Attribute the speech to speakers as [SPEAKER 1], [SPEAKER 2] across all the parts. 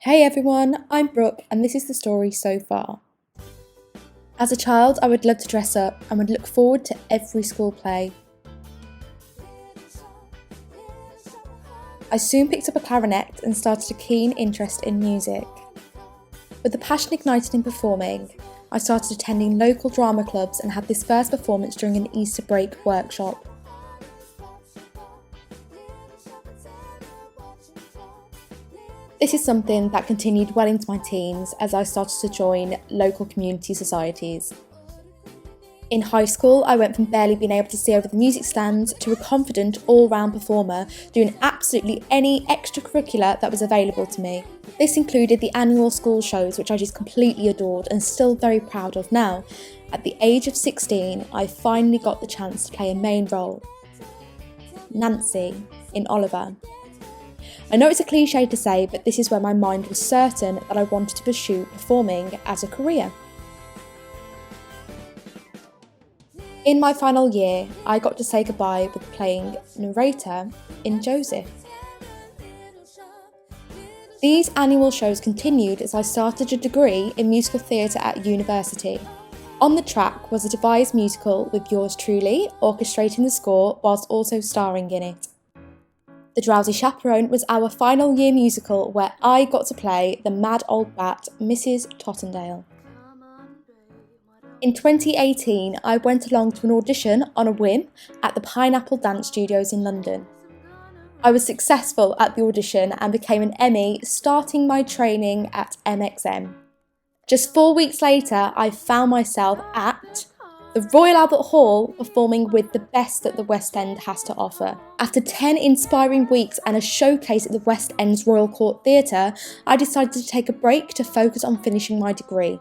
[SPEAKER 1] Hey everyone, I'm Brooke and this is the story so far. As a child, I would love to dress up and would look forward to every school play. I soon picked up a clarinet and started a keen interest in music. With the passion ignited in performing, I started attending local drama clubs and had this first performance during an Easter break workshop. This is something that continued well into my teens as I started to join local community societies. In high school, I went from barely being able to see over the music stands to a confident all-round performer doing absolutely any extracurricular that was available to me. This included the annual school shows, which I just completely adored and still very proud of now. At the age of 16, I finally got the chance to play a main role, Nancy, in Oliver. I know it's a cliche to say, but this is where my mind was certain that I wanted to pursue performing as a career. In my final year, I got to say goodbye with playing narrator in Joseph. These annual shows continued as I started a degree in musical theatre at university. On the track was a devised musical with yours truly orchestrating the score whilst also starring in it. The Drowsy Chaperone was our final year musical where I got to play the mad old bat, Mrs. Tottendale. In 2018, I went along to an audition on a whim at the Pineapple Dance Studios in London. I was successful at the audition and became an Emmy, starting my training at MX. Just 4 weeks later, I found myself at the Royal Albert Hall performing with the best that the West End has to offer. After 10 inspiring weeks and a showcase at the West End's Royal Court Theatre, I decided to take a break to focus on finishing my degree.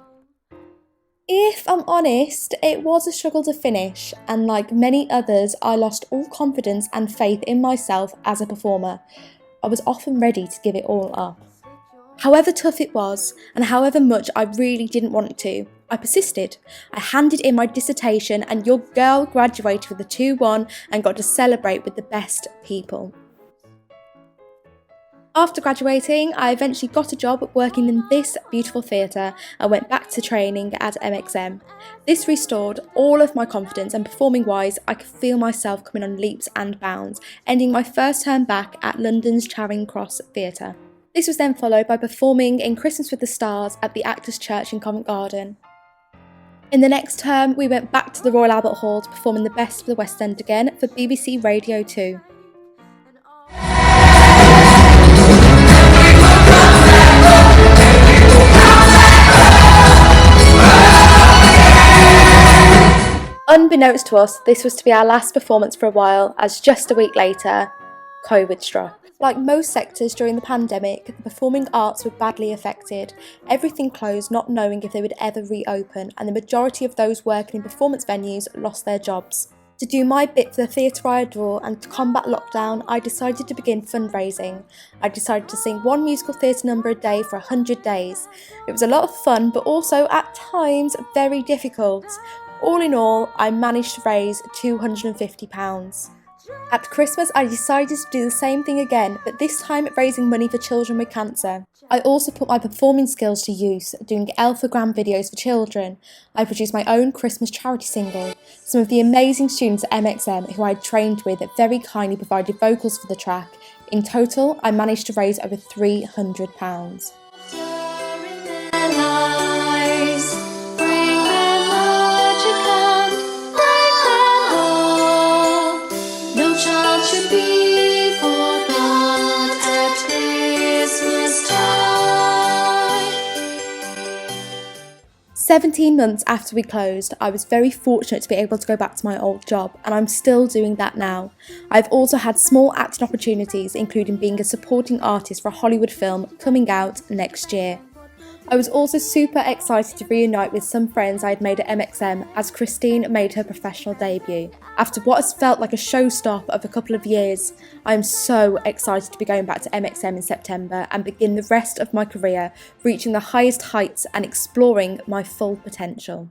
[SPEAKER 1] If I'm honest, it was a struggle to finish, and like many others, I lost all confidence and faith in myself as a performer. I was often ready to give it all up. However tough it was, and however much I really didn't want to, I persisted. I handed in my dissertation and your girl graduated with a 2-1 and got to celebrate with the best people. After graduating, I eventually got a job working in this beautiful theatre and went back to training at MX. This restored all of my confidence and performing-wise, I could feel myself coming on leaps and bounds, ending my first term back at London's Charing Cross Theatre. This was then followed by performing in Christmas with the Stars at the Actors' Church in Covent Garden. In the next term, we went back to the Royal Albert Hall to perform in the Best of the West End again for BBC Radio 2. Unbeknownst to us, this was to be our last performance for a while, as just a week later, COVID struck. Like most sectors during the pandemic, the performing arts were badly affected. Everything closed, not knowing if they would ever reopen, and the majority of those working in performance venues lost their jobs. To do my bit for the theatre I adore and to combat lockdown, I decided to begin fundraising. I decided to sing one musical theatre number a day for 100 days. It was a lot of fun, but also at times very difficult. All in all, I managed to raise £250. At Christmas, I decided to do the same thing again, but this time raising money for children with cancer. I also put my performing skills to use, doing alphagram videos for children. I produced my own Christmas charity single. Some of the amazing students at MX who I had trained with very kindly provided vocals for the track. In total, I managed to raise over £300.
[SPEAKER 2] Should be forgot at Christmas time.
[SPEAKER 1] 17 months after we closed, I was very fortunate to be able to go back to my old job, and I'm still doing that now. I've also had small acting opportunities, including being a supporting artist for a Hollywood film coming out next year. I was also super excited to reunite with some friends I had made at MX as Christine made her professional debut. After what has felt like a showstopper of a couple of years, I am so excited to be going back to MX in September and begin the rest of my career, reaching the highest heights and exploring my full potential.